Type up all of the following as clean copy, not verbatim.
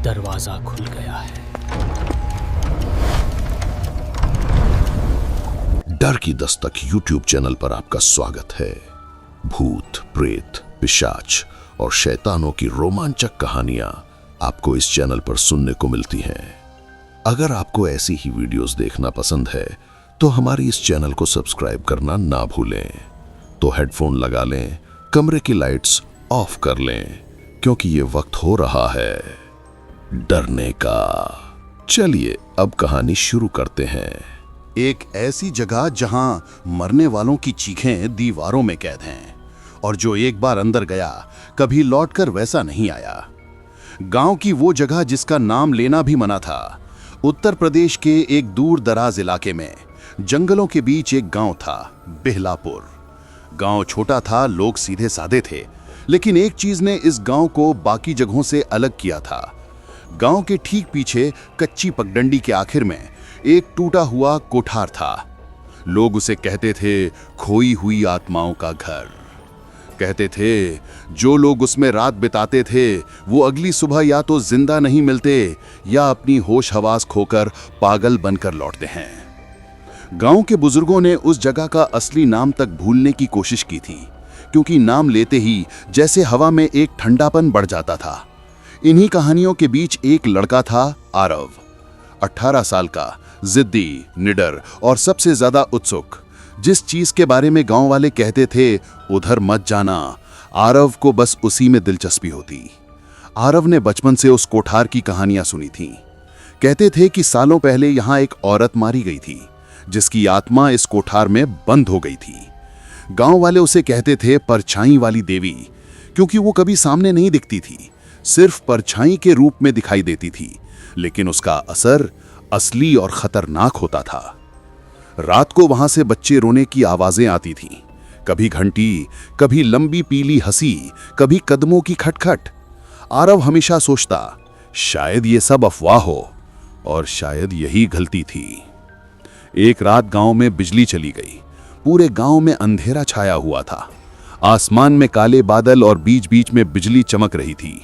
दरवाजा खुल गया है। डर की दस्तक यूट्यूब चैनल पर आपका स्वागत है। भूत, प्रेत, पिशाच और शैतानों की रोमांचक कहानियां आपको इस चैनल पर सुनने को मिलती हैं। अगर आपको ऐसी ही वीडियोस देखना पसंद है तो हमारी इस चैनल को सब्सक्राइब करना ना भूलें। तो हेडफोन लगा लें, कमरे की लाइट्स ऑफ कर लें, क्योंकि ये वक्त हो रहा है डरने का। चलिए अब कहानी शुरू करते हैं। एक ऐसी जगह जहां मरने वालों की चीखें दीवारों में कैद हैं और जो एक बार अंदर गया कभी लौटकर वैसा नहीं आया। गांव की वो जगह जिसका नाम लेना भी मना था। उत्तर प्रदेश के एक दूर दराज इलाके में जंगलों के बीच एक गांव था, बेहलापुर। गांव छोटा था, लोग सीधे साधे थे, लेकिन एक चीज ने इस गांव को बाकी जगहों से अलग किया था। गांव के ठीक पीछे कच्ची पगडंडी के आखिर में एक टूटा हुआ कोठार था। लोग उसे कहते थे खोई हुई आत्माओं का घर। कहते थे जो लोग उसमें रात बिताते थे वो अगली सुबह या तो जिंदा नहीं मिलते या अपनी होश हवास खोकर पागल बनकर लौटते हैं। गांव के बुजुर्गों ने उस जगह का असली नाम तक भूलने की कोशिश की थी, क्योंकि नाम लेते ही जैसे हवा में एक ठंडापन बढ़ जाता था। इन्हीं कहानियों के बीच एक लड़का था, आरव। 18 साल का, जिद्दी, निडर और सबसे ज्यादा उत्सुक। जिस चीज के बारे में गांव वाले कहते थे उधर मत जाना, आरव को बस उसी में दिलचस्पी होती। आरव ने बचपन से उस कोठार की कहानियां सुनी थी। कहते थे कि सालों पहले यहां एक औरत मारी गई थी जिसकी आत्मा इस कोठार में बंद हो गई थी। गांव वाले उसे कहते थे परछाई वाली देवी, क्योंकि वो कभी सामने नहीं दिखती थी, सिर्फ परछाई के रूप में दिखाई देती थी, लेकिन उसका असर असली और खतरनाक होता था। रात को वहां से बच्चे रोने की आवाजें आती थीं, कभी घंटी, कभी लंबी पीली हंसी, कभी कदमों की खटखट। आरव हमेशा सोचता शायद ये सब अफवाह हो, और शायद यही गलती थी। एक रात गांव में बिजली चली गई। पूरे गांव में अंधेरा छाया हुआ था। आसमान में काले बादल और बीच बीच में बिजली चमक रही थी।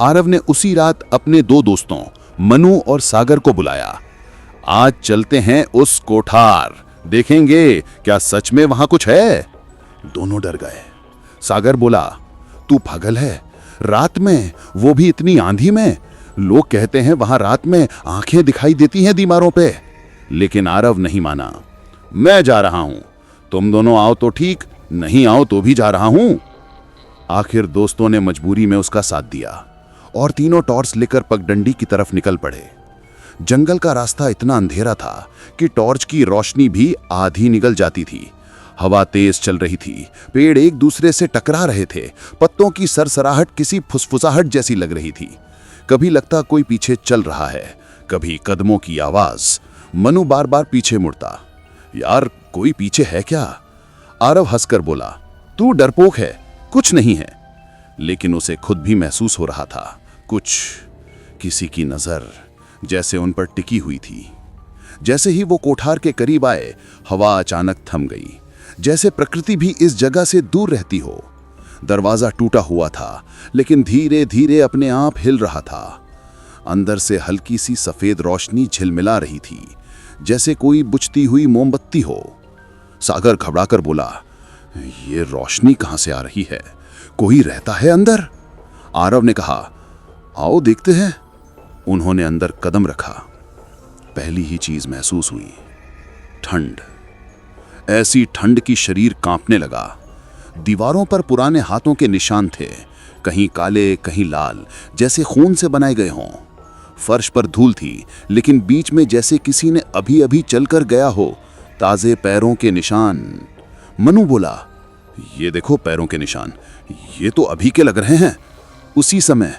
आरव ने उसी रात अपने दो दोस्तों मनु और सागर को बुलाया। आज चलते हैं उस कोठार, देखेंगे क्या सच में वहां कुछ है। दोनों डर गए। सागर बोला, तू पागल है, रात में, वो भी इतनी आंधी में। लोग कहते हैं वहां रात में आंखें दिखाई देती हैं दीवारों पे। लेकिन आरव नहीं माना। मैं जा रहा हूं, तुम दोनों आओ तो ठीक, नहीं आओ तो भी जा रहा हूं। आखिर दोस्तों ने मजबूरी में उसका साथ दिया और तीनों टॉर्च लेकर पगडंडी की तरफ निकल पड़े। जंगल का रास्ता इतना अंधेरा था कि टॉर्च की रोशनी भी आधी निकल जाती थी। हवा तेज चल रही थी, पेड़ एक दूसरे से टकरा रहे थे, पत्तों की सरसराहट किसी फुसफुसाहट जैसी लग रही थी। कभी लगता कोई पीछे चल रहा है, कभी कदमों की आवाज। मनु बार बार पीछे मुड़ता। यार कोई पीछे है क्या? आरव हंसकर बोला, तू डरपोक है, कुछ नहीं है। लेकिन उसे खुद भी महसूस हो रहा था कुछ, किसी की नजर जैसे उन पर टिकी हुई थी। जैसे ही वो कोठार के करीब आए, हवा अचानक थम गई, जैसे प्रकृति भी इस जगह से दूर रहती हो। दरवाजा टूटा हुआ था, लेकिन धीरे धीरे अपने आप हिल रहा था। अंदर से हल्की सी सफेद रोशनी झिलमिला रही थी, जैसे कोई बुझती हुई मोमबत्ती हो। सागर घबराकर बोला, ये रोशनी कहां से आ रही है? कोई रहता है अंदर? आरव ने कहा, आओ देखते हैं। उन्होंने अंदर कदम रखा। पहली ही चीज महसूस हुई, ठंड। ऐसी ठंड की शरीर कांपने लगा। दीवारों पर पुराने हाथों के निशान थे, कहीं काले कहीं लाल, जैसे खून से बनाए गए हों। फर्श पर धूल थी, लेकिन बीच में जैसे किसी ने अभी अभी चलकर गया हो, ताजे पैरों के निशान। मनु बोला, ये देखो पैरों के निशान, ये तो अभी के लग रहे हैं। उसी समय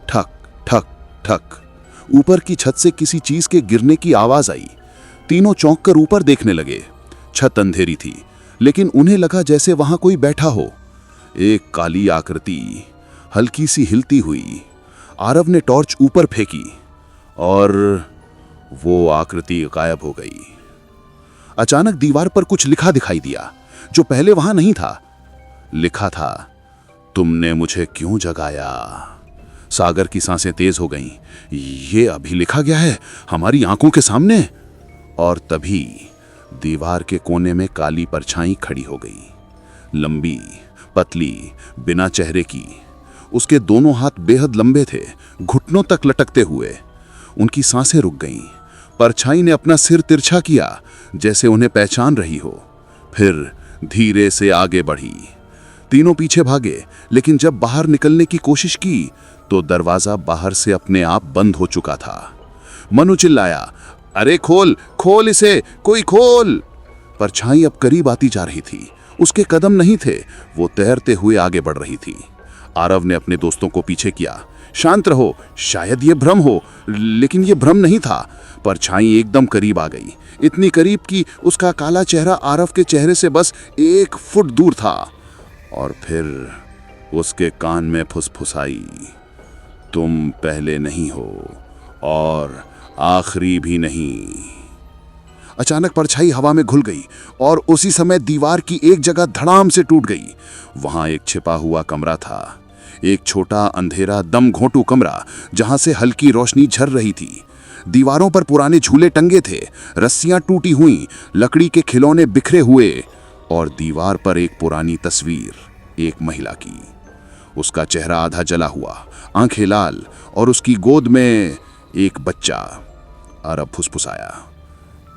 ठक ठक ठक, ऊपर की छत से किसी चीज के गिरने की आवाज आई। तीनों चौंक कर ऊपर देखने लगे। छत अंधेरी थी, लेकिन उन्हें लगा जैसे वहां कोई बैठा हो। एक काली आकृति हल्की सी हिलती हुई। आरव ने टॉर्च ऊपर फेंकी और वो आकृति गायब हो गई। अचानक दीवार पर कुछ लिखा दिखाई दिया जो पहले वहां नहीं था। लिखा था, तुमने मुझे क्यों जगाया? सागर की सांसें तेज हो गईं। ये अभी लिखा गया है हमारी आंखों के सामने। और तभी दीवार के कोने में काली परछाई खड़ी हो गई, लंबी, पतली, बिना चेहरे की। उसके दोनों हाथ बेहद लंबे थे, घुटनों तक लटकते हुए। उनकी सांसें रुक गईं। परछाई ने अपना सिर तिरछा किया, जैसे उन्हें पहचान रही हो। फिर धीरे से आगे बढ़ी। तीनों पीछे भागे, लेकिन जब बाहर निकलने की कोशिश की तो दरवाजा बाहर से अपने आप बंद हो चुका था। मनु चिल्लाया, अरे खोल खोल इसे, कोई खोल। परछाई अब करीब आती जा रही थी। उसके कदम नहीं थे, वो तैरते हुए आगे बढ़ रही थी। आरव ने अपने दोस्तों को पीछे किया। शांत रहो, शायद ये भ्रम हो। लेकिन ये भ्रम नहीं था। परछाई एकदम करीब आ गई, इतनी करीब कि उसका काला चेहरा आरव के चेहरे से बस 1 फुट दूर था। और फिर उसके कान में फुसफुसाई, तुम पहले नहीं हो और आखिरी भी नहीं। अचानक परछाई हवा में घुल गई और उसी समय दीवार की एक जगह धड़ाम से टूट गई। वहां एक छिपा हुआ कमरा था, एक छोटा अंधेरा दम घोंटू कमरा, जहां से हल्की रोशनी झर रही थी। दीवारों पर पुराने झूले टंगे थे, रस्सियां टूटी हुई, लकड़ी के खिलौने बिखरे हुए, और दीवार पर एक पुरानी तस्वीर, एक महिला की। उसका चेहरा आधा जला हुआ, आंखें लाल, और उसकी गोद में एक बच्चा। आरव फुसफुसाया,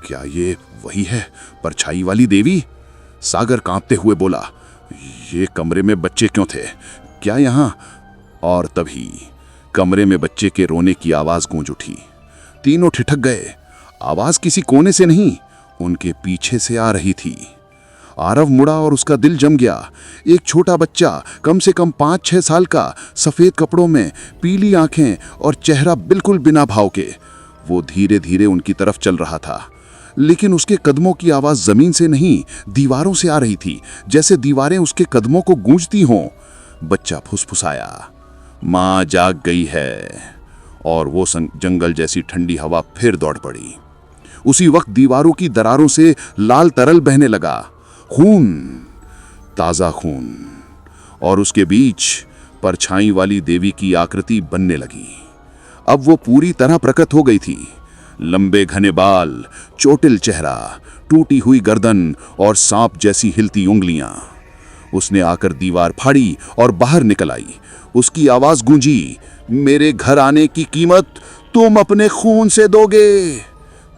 क्या ये वही है, परछाई वाली देवी? सागर कांपते हुए बोला, ये कमरे में बच्चे क्यों थे, क्या यहां? और तभी कमरे में बच्चे के रोने की आवाज गूंज उठी। तीनों ठिठक गए। आवाज किसी कोने से नहीं, उनके पीछे से आ रही थी। आरव मुड़ा और उसका दिल जम गया। एक छोटा बच्चा, कम से कम 5-6 साल का, सफेद कपड़ों में, पीली आंखें और चेहरा बिल्कुल बिना भाव के। वो धीरे धीरे उनकी तरफ चल रहा था, लेकिन उसके कदमों की आवाज जमीन से नहीं, दीवारों से आ रही थी, जैसे दीवारें उसके कदमों को गूंजती हों। बच्चा फुसफुसाया, मां जाग गई है। और वो जंगल जैसी ठंडी हवा फिर दौड़ पड़ी। उसी वक्त दीवारों की दरारों से लाल तरल बहने लगा, खून, ताजा खून। और उसके बीच परछाई वाली देवी की आकृति बनने लगी। अब वो पूरी तरह प्रकट हो गई थी। लंबे घने बाल, चोटिल चेहरा, टूटी हुई गर्दन और सांप जैसी हिलती उंगलियां। उसने आकर दीवार फाड़ी और बाहर निकल आई। उसकी आवाज गूंजी, मेरे घर आने की कीमत तुम अपने खून से दोगे।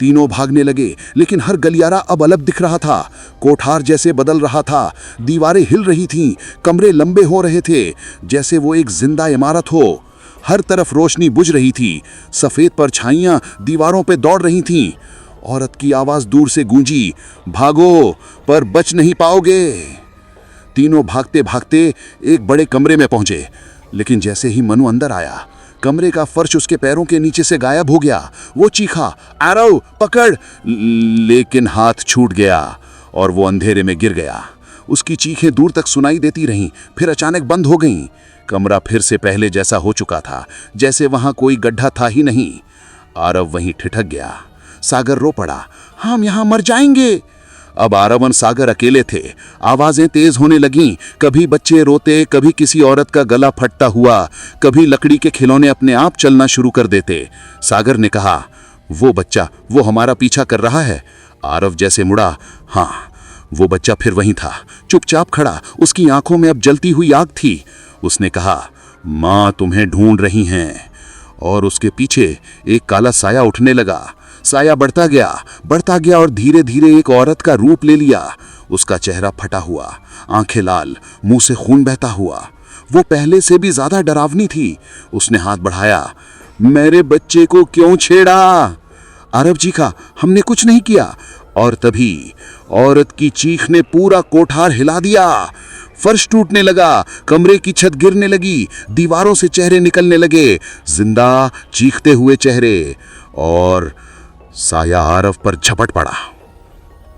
तीनों भागने लगे, लेकिन हर गलियारा अब अलग दिख रहा था। कोठार जैसे बदल रहा था, दीवारें हिल रही थीं, कमरे लंबे हो रहे थे, जैसे वो एक जिंदा इमारत हो। हर तरफ रोशनी बुझ रही थी, सफेद परछाइयां दीवारों पे दौड़ रही थीं। औरत की आवाज दूर से गूंजी, भागो पर बच नहीं पाओगे। तीनों भागते भागते एक बड़े कमरे में पहुंचे, लेकिन जैसे ही मनु अंदर आया, कमरे का फर्श उसके पैरों के नीचे से गायब हो गया। वो चीखा, आरव पकड़, लेकिन हाथ छूट गया और वो अंधेरे में गिर गया। उसकी चीखें दूर तक सुनाई देती रहीं, फिर अचानक बंद हो गईं। कमरा फिर से पहले जैसा हो चुका था, जैसे वहां कोई गड्ढा था ही नहीं। आरव वहीं ठिठक गया। सागर रो पड़ा, हम यहां मर जाएंगे। अब आरव और सागर अकेले थे। आवाजें तेज होने लगीं, कभी बच्चे रोते, कभी किसी औरत का गला फटता हुआ, कभी लकड़ी के खिलौने अपने आप चलना शुरू कर देते। सागर ने कहा, वो बच्चा, वो हमारा पीछा कर रहा है। आरव जैसे मुड़ा, हाँ, वो बच्चा फिर वहीं था, चुपचाप खड़ा, उसकी आंखों में अब जलती हुई आग थी। उसने कहा, मां तुम्हें ढूंढ रही हैं। और उसके पीछे एक काला साया उठने लगा। साया बढ़ता गया और धीरे धीरे एक औरत का रूप ले लिया। उसका चेहरा फटा हुआ, आंखें लाल, मुंह से खून बहता हुआ। वो पहले से भी ज्यादा डरावनी थी। उसने हाथ बढ़ाया, मेरे बच्चे को क्यों छेड़ा? आरव जी का, हमने कुछ नहीं किया। और तभी औरत की चीख ने पूरा कोठार हिला दिया। फर्श टूटने लगा, कमरे की छत गिरने लगी, दीवारों से चेहरे निकलने लगे, जिंदा चीखते हुए चेहरे। और साया आरव पर झपट पड़ा।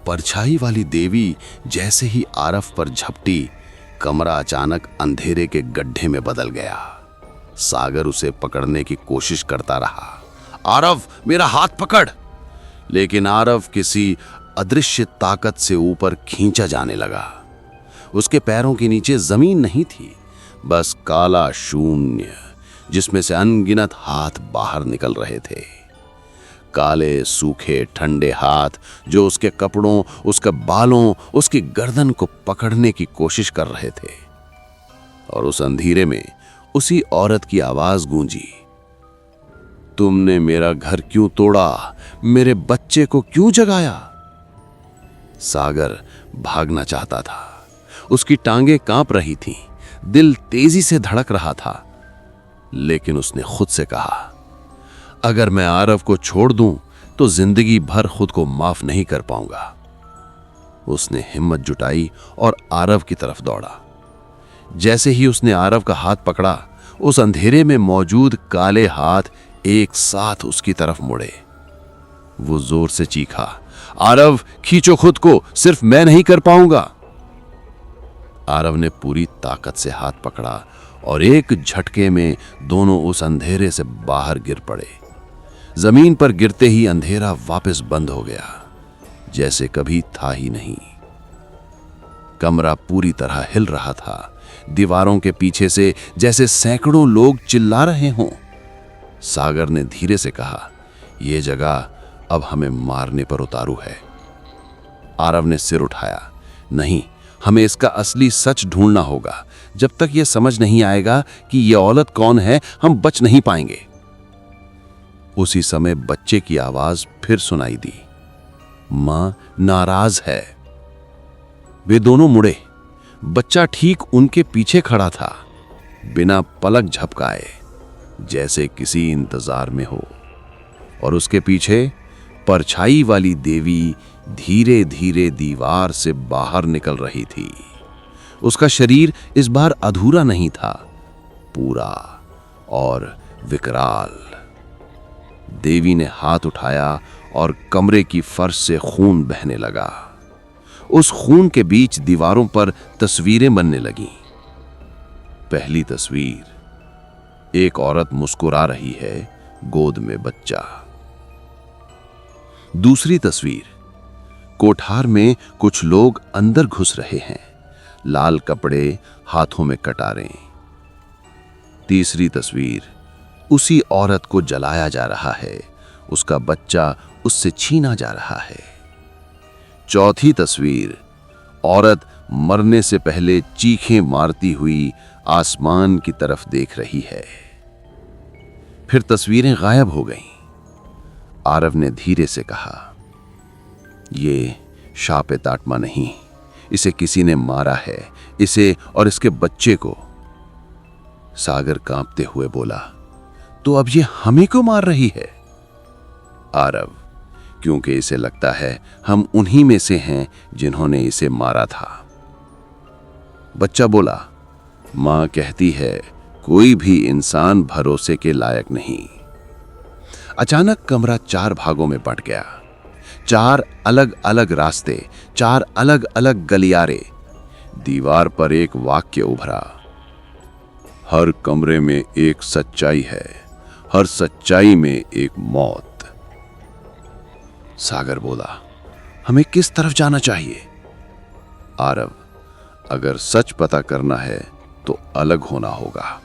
परछाई वाली देवी जैसे ही आरव पर झपटी, कमरा अचानक अंधेरे के गड्ढे में बदल गया। सागर उसे पकड़ने की कोशिश करता रहा, आरव मेरा हाथ पकड़। लेकिन आरव किसी अदृश्य ताकत से ऊपर खींचा जाने लगा। उसके पैरों के नीचे जमीन नहीं थी, बस काला शून्य, जिसमें से अनगिनत हाथ बाहर निकल रहे थे। काले सूखे ठंडे हाथ जो उसके कपड़ों, उसके बालों, उसकी गर्दन को पकड़ने की कोशिश कर रहे थे। और उस अंधेरे में उसी औरत की आवाज गूंजी, तुमने मेरा घर क्यों तोड़ा? मेरे बच्चे को क्यों जगाया? सागर भागना चाहता था। उसकी टांगें कांप रही थीं, दिल तेजी से धड़क रहा था। लेकिन उसने खुद से कहा, अगर मैं आरव को छोड़ दूं तो जिंदगी भर खुद को माफ नहीं कर पाऊंगा। उसने हिम्मत जुटाई और आरव की तरफ दौड़ा। जैसे ही उसने आरव का हाथ पकड़ा, उस अंधेरे में मौजूद काले हाथ एक साथ उसकी तरफ मुड़े। वो जोर से चीखा, आरव खींचो खुद को, सिर्फ मैं नहीं कर पाऊंगा। आरव ने पूरी ताकत से हाथ पकड़ा और एक झटके में दोनों उस अंधेरे से बाहर गिर पड़े। जमीन पर गिरते ही अंधेरा वापस बंद हो गया, जैसे कभी था ही नहीं। कमरा पूरी तरह हिल रहा था, दीवारों के पीछे से जैसे सैकड़ों लोग चिल्ला रहे हों। सागर ने धीरे से कहा, यह जगह अब हमें मारने पर उतारू है। आरव ने सिर उठाया, नहीं, हमें इसका असली सच ढूंढना होगा। जब तक यह समझ नहीं आएगा कि यह औरत कौन है, हम बच नहीं पाएंगे। उसी समय बच्चे की आवाज फिर सुनाई दी, मां नाराज है। वे दोनों मुड़े। बच्चा ठीक उनके पीछे खड़ा था, बिना पलक झपकाए, जैसे किसी इंतजार में हो। और उसके पीछे परछाई वाली देवी धीरे धीरे दीवार से बाहर निकल रही थी। उसका शरीर इस बार अधूरा नहीं था, पूरा और विकराल। देवी ने हाथ उठाया और कमरे की फर्श से खून बहने लगा। उस खून के बीच दीवारों पर तस्वीरें बनने लगीं। पहली तस्वीर, एक औरत मुस्कुरा रही है, गोद में बच्चा। दूसरी तस्वीर, कोठार में कुछ लोग अंदर घुस रहे हैं, लाल कपड़े, हाथों में कटारें। तीसरी तस्वीर, उसी औरत को जलाया जा रहा है, उसका बच्चा उससे छीना जा रहा है। चौथी तस्वीर, औरत मरने से पहले चीखें मारती हुई आसमान की तरफ देख रही है। फिर तस्वीरें गायब हो गईं। आरव ने धीरे से कहा, ये शापेतात्मा नहीं, इसे किसी ने मारा है, इसे और इसके बच्चे को। सागर कांपते हुए बोला, तो अब ये हमें क्यों मार रही है? आरव, क्योंकि इसे लगता है हम उन्हीं में से हैं जिन्होंने इसे मारा था। बच्चा बोला, मां कहती है कोई भी इंसान भरोसे के लायक नहीं। अचानक कमरा 4 भागों में बंट गया। 4 अलग अलग रास्ते, 4 अलग अलग गलियारे। दीवार पर एक वाक्य उभरा, हर कमरे में एक सच्चाई है, हर सच्चाई में एक मौत। सागर बोला, हमें किस तरफ जाना चाहिए? आरव, अगर सच पता करना है तो अलग होना होगा।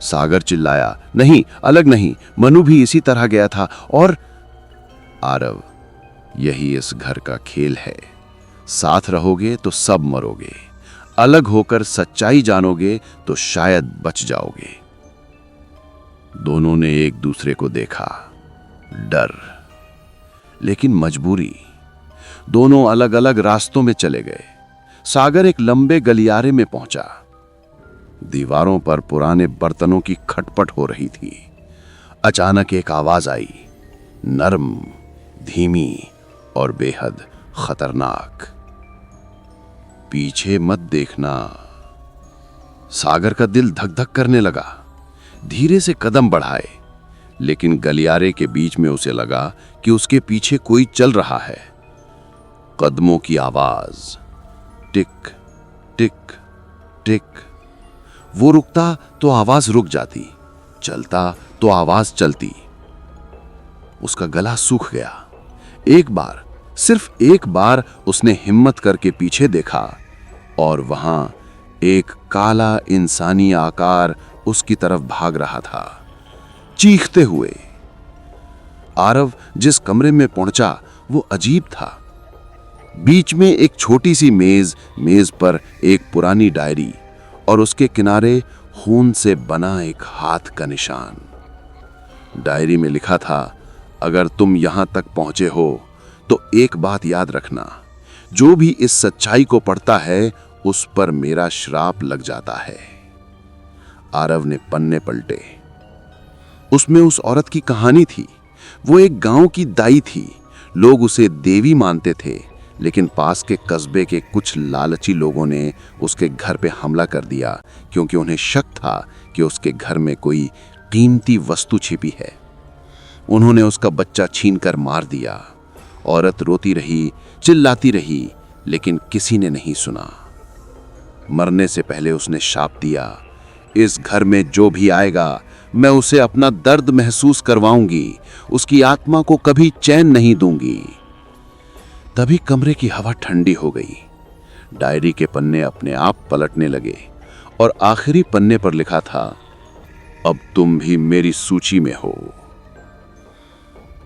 सागर चिल्लाया, नहीं, अलग नहीं, मनु भी इसी तरह गया था। और आरव, यही इस घर का खेल है। साथ रहोगे तो सब मरोगे, अलग होकर सच्चाई जानोगे तो शायद बच जाओगे। दोनों ने एक दूसरे को देखा, डर लेकिन मजबूरी। दोनों अलग अलग रास्तों में चले गए। सागर एक लंबे गलियारे में पहुंचा। दीवारों पर पुराने बर्तनों की खटपट हो रही थी। अचानक एक आवाज आई, नरम, धीमी और बेहद खतरनाक, पीछे मत देखना। सागर का दिल धक धक करने लगा। धीरे से कदम बढ़ाए, लेकिन गलियारे के बीच में उसे लगा कि उसके पीछे कोई चल रहा है। कदमों की आवाज, टिक टिक टिक। वो रुकता तो आवाज रुक जाती, चलता तो आवाज चलती। उसका गला सूख गया। एक बार, सिर्फ एक बार उसने हिम्मत करके पीछे देखा और वहां एक काला इंसानी आकार उसकी तरफ भाग रहा था, चीखते हुए। आरव जिस कमरे में पहुंचा वो अजीब था। बीच में एक छोटी सी मेज पर एक पुरानी डायरी और उसके किनारे खून से बना एक हाथ का निशान। डायरी में लिखा था, अगर तुम यहां तक पहुंचे हो तो एक बात याद रखना, जो भी इस सच्चाई को पढ़ता है उस पर मेरा श्राप लग जाता है। आरव ने पन्ने पलटे। उसमें उस औरत की कहानी थी। वो एक गांव की दाई थी। लोग उसे देवी मानते थे, लेकिन पास के कस्बे के कुछ लालची लोगों ने उसके घर पे हमला कर दिया क्योंकि उन्हें शक था कि उसके घर में कोई कीमती वस्तु छिपी है। उन्होंने उसका बच्चा छीनकर मार दिया। औरत रोती रही, चिल्लाती रही, लेकिन किसी ने नहीं सुना। मरने से पहले उसने शाप दिया, इस घर में जो भी आएगा मैं उसे अपना दर्द महसूस करवाऊंगी, उसकी आत्मा को कभी चैन नहीं दूंगी। तभी कमरे की हवा ठंडी हो गई। डायरी के पन्ने अपने आप पलटने लगे और आखिरी पन्ने पर लिखा था, अब तुम भी मेरी सूची में हो।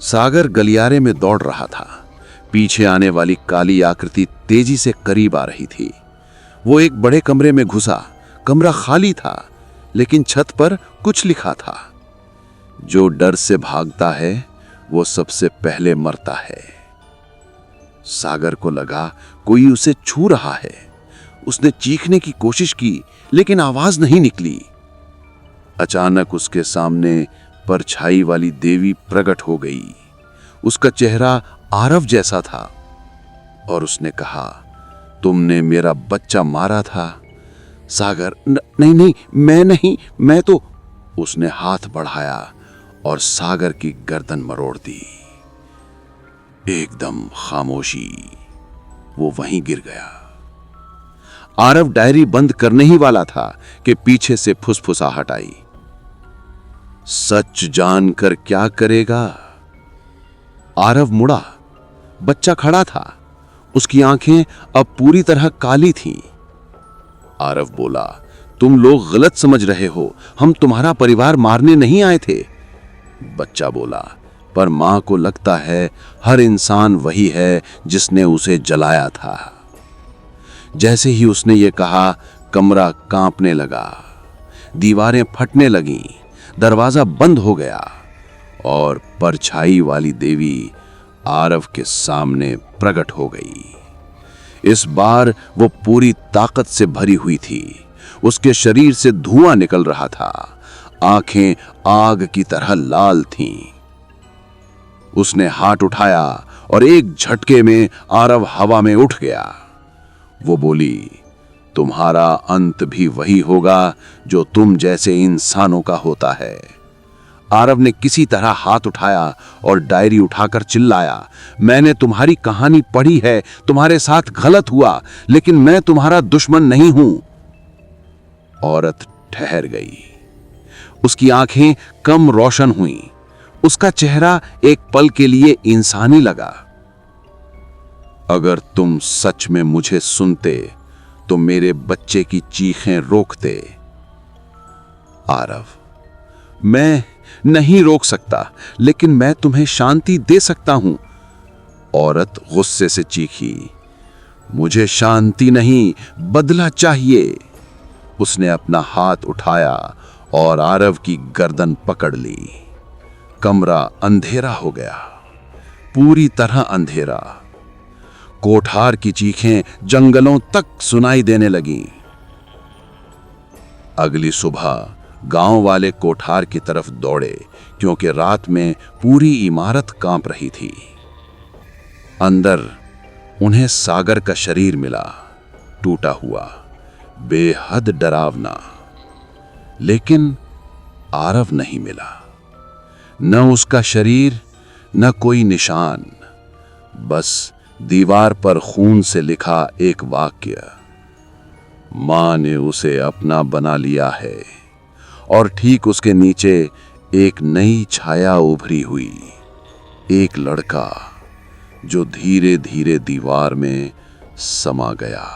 सागर गलियारे में दौड़ रहा था। पीछे आने वाली काली आकृति तेजी से करीब आ रही थी। वो एक बड़े कमरे में घुसा। कमरा खाली था, लेकिन छत पर कुछ लिखा था, जो डर से भागता है वो सबसे पहले मरता है। सागर को लगा कोई उसे छू रहा है। उसने चीखने की कोशिश की, लेकिन आवाज नहीं निकली। अचानक उसके सामने परछाई वाली देवी प्रकट हो गई। उसका चेहरा आरव जैसा था और उसने कहा, तुमने मेरा बच्चा मारा था। सागर, नहीं, मैं नहीं, मैं तो। उसने हाथ बढ़ाया और सागर की गर्दन मरोड़ दी। एकदम खामोशी। वो वहीं गिर गया। आरव डायरी बंद करने ही वाला था कि पीछे से फुसफुसाहट आई, सच जानकर क्या करेगा? आरव मुड़ा। बच्चा खड़ा था। उसकी आंखें अब पूरी तरह काली थीं। आरव बोला, तुम लोग गलत समझ रहे हो, हम तुम्हारा परिवार मारने नहीं आए थे। बच्चा बोला, पर मां को लगता है हर इंसान वही है जिसने उसे जलाया था। जैसे ही उसने ये कहा, कमरा कांपने लगा, दीवारें फटने लगीं, दरवाजा बंद हो गया और परछाई वाली देवी आरव के सामने प्रकट हो गई। इस बार वो पूरी ताकत से भरी हुई थी। उसके शरीर से धुआं निकल रहा था। आंखें आग की तरह लाल थीं। उसने हाथ उठाया और एक झटके में आरव हवा में उठ गया। वो बोली, तुम्हारा अंत भी वही होगा जो तुम जैसे इंसानों का होता है। आरव ने किसी तरह हाथ उठाया और डायरी उठाकर चिल्लाया, मैंने तुम्हारी कहानी पढ़ी है, तुम्हारे साथ गलत हुआ, लेकिन मैं तुम्हारा दुश्मन नहीं हूं। औरत ठहर गई। उसकी आंखें कम रोशन हुईं। उसका चेहरा एक पल के लिए इंसानी लगा। अगर तुम सच में मुझे सुनते तो मेरे बच्चे की चीखें रोकते। आरव, मैं नहीं रोक सकता, लेकिन मैं तुम्हें शांति दे सकता हूं। औरत गुस्से से चीखी, मुझे शांति नहीं, बदला चाहिए। उसने अपना हाथ उठाया और आरव की गर्दन पकड़ ली। कमरा अंधेरा हो गया, पूरी तरह अंधेरा। कोठार की चीखें जंगलों तक सुनाई देने लगीं। अगली सुबह गांव वाले कोठार की तरफ दौड़े, क्योंकि रात में पूरी इमारत कांप रही थी। अंदर उन्हें सागर का शरीर मिला, टूटा हुआ, बेहद डरावना। लेकिन आरव नहीं मिला। न उसका शरीर, न कोई निशान, बस दीवार पर खून से लिखा एक वाक्य, मां ने उसे अपना बना लिया है। और ठीक उसके नीचे एक नई छाया उभरी हुई, एक लड़का जो धीरे धीरे दीवार में समा गया।